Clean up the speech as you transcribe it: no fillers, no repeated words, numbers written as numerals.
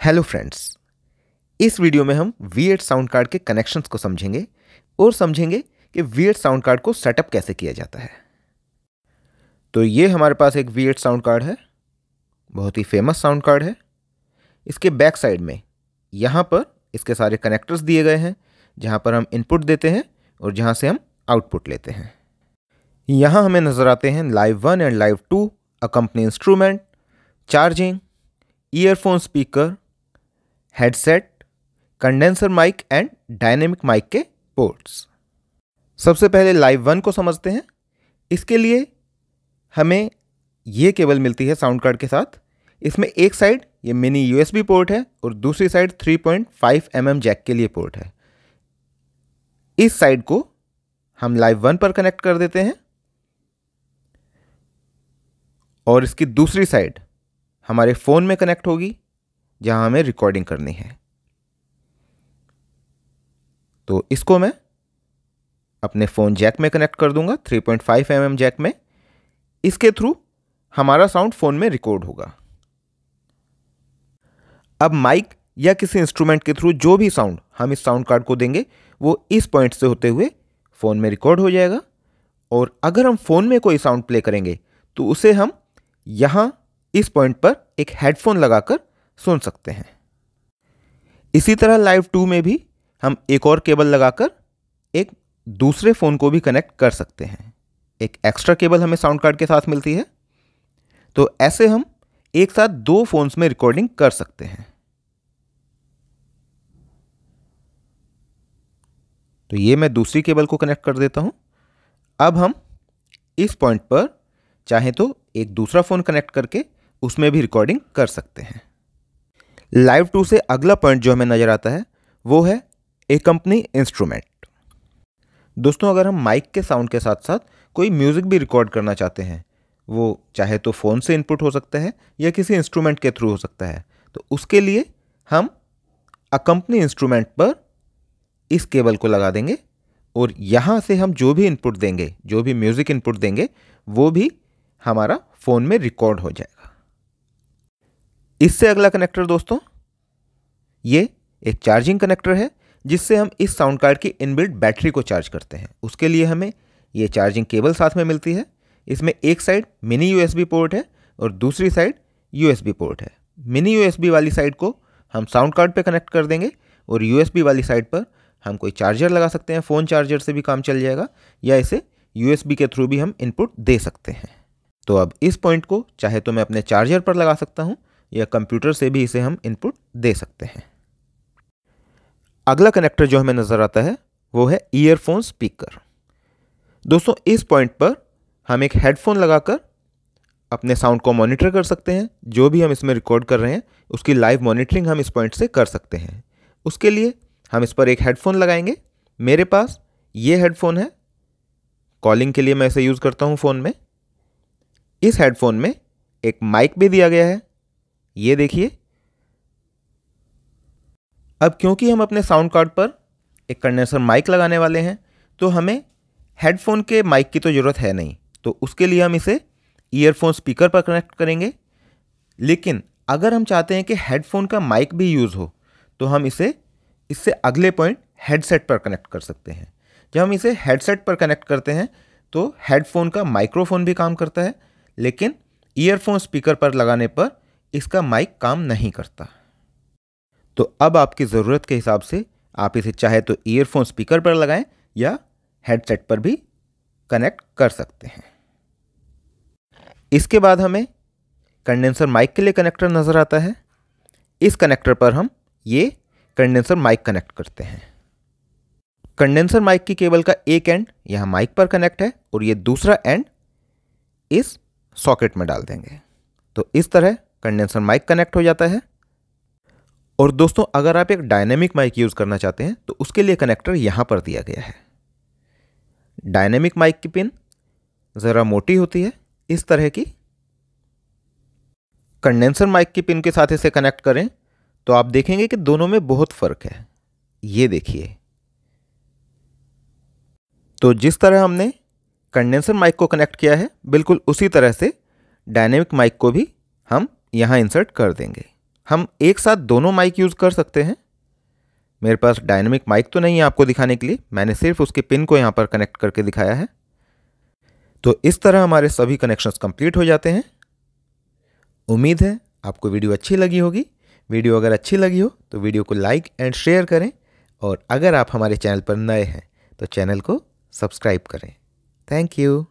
Hello friends, इस video में हम V8 साउंड कार्ड के कनेक्शंस को समझेंगे और समझेंगे कि V8 साउंड कार्ड को सेटअप कैसे किया जाता है। तो ये हमारे पास एक V8 साउंड कार्ड है, बहुत ही फेमस साउंड कार्ड है। इसके बैक साइड में यहाँ पर इसके सारे कनेक्टर्स दिए गए हैं, जहाँ पर हम इनपुट देते हैं और जहाँ से हम आउटपुट लेते हैं। यहाँ हमें नज़र आते हैं live 1 and live 2 accompany instrument, charging, earphone speaker, headset, condenser mic and dynamic mic के पोर्ट्स। सबसे पहले लाइव 1 को समझते हैं। इसके लिए हमें ये केबल मिलती है साउंड कार्ड के साथ। इसमें एक साइड ये मिनी USB पोर्ट है और दूसरी साइड 3.5 mm जैक के लिए पोर्ट है। इस साइड को हम लाइव 1 पर कनेक्ट कर देते हैं और इसकी दूसरी साइड हमारे फ़ोन में कनेक्ट होगी, जहां हमें रिकॉर्डिंग करनी है। तो इसको मैं अपने फ़ोन जैक में कनेक्ट कर दूंगा, 3.5 mm जैक में। इसके थ्रू हमारा साउंड फ़ोन में रिकॉर्ड होगा। अब माइक या किसी इंस्ट्रूमेंट के थ्रू जो भी साउंड हम इस साउंड कार्ड को देंगे वो इस पॉइंट से होते हुए फ़ोन में रिकॉर्ड हो जाएगा। और अगर हम फ़ोन में कोई साउंड प्ले करेंगे तो उसे हम यहाँ इस पॉइंट पर एक हेडफोन लगाकर सुन सकते हैं। इसी तरह लाइव 2 में भी हम एक और केबल लगाकर एक दूसरे फ़ोन को भी कनेक्ट कर सकते हैं। एक एक्स्ट्रा केबल हमें साउंड कार्ड के साथ मिलती है। तो ऐसे हम एक साथ 2 फ़ोन्स में रिकॉर्डिंग कर सकते हैं। तो ये मैं दूसरी केबल को कनेक्ट कर देता हूं। अब हम इस पॉइंट पर चाहे तो एक दूसरा फ़ोन कनेक्ट करके उसमें भी रिकॉर्डिंग कर सकते हैं। लाइव 2 से अगला पॉइंट जो हमें नज़र आता है वो है अकम्पनी इंस्ट्रूमेंट। दोस्तों, अगर हम माइक के साउंड के साथ साथ कोई म्यूज़िक भी रिकॉर्ड करना चाहते हैं, वो चाहे तो फ़ोन से इनपुट हो सकता है या किसी इंस्ट्रूमेंट के थ्रू हो सकता है, तो उसके लिए हम अकम्पनी इंस्ट्रूमेंट पर इस केबल को लगा देंगे और यहाँ से हम जो भी इनपुट देंगे, जो भी म्यूज़िक इनपुट देंगे, वो भी हमारा फ़ोन में रिकॉर्ड हो जाएगा। इससे अगला कनेक्टर दोस्तों, ये एक चार्जिंग कनेक्टर है, जिससे हम इस साउंड कार्ड की इनबिल्ट बैटरी को चार्ज करते हैं। उसके लिए हमें ये चार्जिंग केबल साथ में मिलती है। इसमें एक साइड मिनी USB पोर्ट है और दूसरी साइड USB पोर्ट है। मिनी USB वाली साइड को हम साउंड कार्ड पे कनेक्ट कर देंगे और USB वाली साइड पर हम कोई चार्जर लगा सकते हैं। फ़ोन चार्जर से भी काम चल जाएगा, या इसे USB के थ्रू भी हम इनपुट दे सकते हैं। तो अब इस पॉइंट को चाहे तो मैं अपने चार्जर पर लगा सकता हूँ या कंप्यूटर से भी इसे हम इनपुट दे सकते हैं। अगला कनेक्टर जो हमें नज़र आता है वो है ईयरफोन स्पीकर। दोस्तों, इस पॉइंट पर हम एक हेडफोन लगाकर अपने साउंड को मॉनिटर कर सकते हैं। जो भी हम इसमें रिकॉर्ड कर रहे हैं उसकी लाइव मॉनिटरिंग हम इस पॉइंट से कर सकते हैं। उसके लिए हम इस पर एक हेडफोन लगाएंगे। मेरे पास ये हेडफोन है, कॉलिंग के लिए मैं इसे यूज़ करता हूँ फ़ोन में। इस हेडफोन में एक माइक भी दिया गया है, ये देखिए। अब क्योंकि हम अपने साउंड कार्ड पर एक कंडेंसर माइक लगाने वाले हैं, तो हमें हेडफोन के माइक की तो ज़रूरत है नहीं। तो उसके लिए हम इसे ईयरफोन स्पीकर पर कनेक्ट करेंगे। लेकिन अगर हम चाहते हैं कि हेडफोन का माइक भी यूज़ हो, तो हम इसे इससे अगले पॉइंट हेडसेट पर कनेक्ट कर सकते हैं। जब हम इसे हेडसेट पर कनेक्ट करते हैं तो हेडफोन का माइक्रोफोन भी काम करता है, लेकिन ईयरफोन स्पीकर पर लगाने पर इसका माइक काम नहीं करता। तो अब आपकी ज़रूरत के हिसाब से आप इसे चाहे तो ईयरफोन स्पीकर पर लगाएं या हेडसेट पर भी कनेक्ट कर सकते हैं। इसके बाद हमें कंडेंसर माइक के लिए कनेक्टर नज़र आता है। इस कनेक्टर पर हम ये कंडेंसर माइक कनेक्ट करते हैं। कंडेंसर माइक की केबल का एक एंड यहाँ माइक पर कनेक्ट है और ये दूसरा एंड इस सॉकेट में डाल देंगे। तो इस तरह कंडेंसर माइक कनेक्ट हो जाता है। और दोस्तों, अगर आप एक डायनेमिक माइक यूज़ करना चाहते हैं तो उसके लिए कनेक्टर यहाँ पर दिया गया है। डायनेमिक माइक की पिन ज़रा मोटी होती है, इस तरह की। कंडेंसर माइक की पिन के साथ इसे कनेक्ट करें तो आप देखेंगे कि दोनों में बहुत फ़र्क है। ये देखिए। तो जिस तरह हमने कंडेंसर माइक को कनेक्ट किया है, बिल्कुल उसी तरह से डायनेमिक माइक को भी हम यहाँ इंसर्ट कर देंगे। हम एक साथ दोनों माइक यूज़ कर सकते हैं। मेरे पास डायनेमिक माइक तो नहीं है आपको दिखाने के लिए, मैंने सिर्फ उसके पिन को यहाँ पर कनेक्ट करके दिखाया है। तो इस तरह हमारे सभी कनेक्शंस कंप्लीट हो जाते हैं। उम्मीद है आपको वीडियो अच्छी लगी होगी। वीडियो अगर अच्छी लगी हो तो वीडियो को लाइक एंड शेयर करें, और अगर आप हमारे चैनल पर नए हैं तो चैनल को सब्सक्राइब करें। Thank you.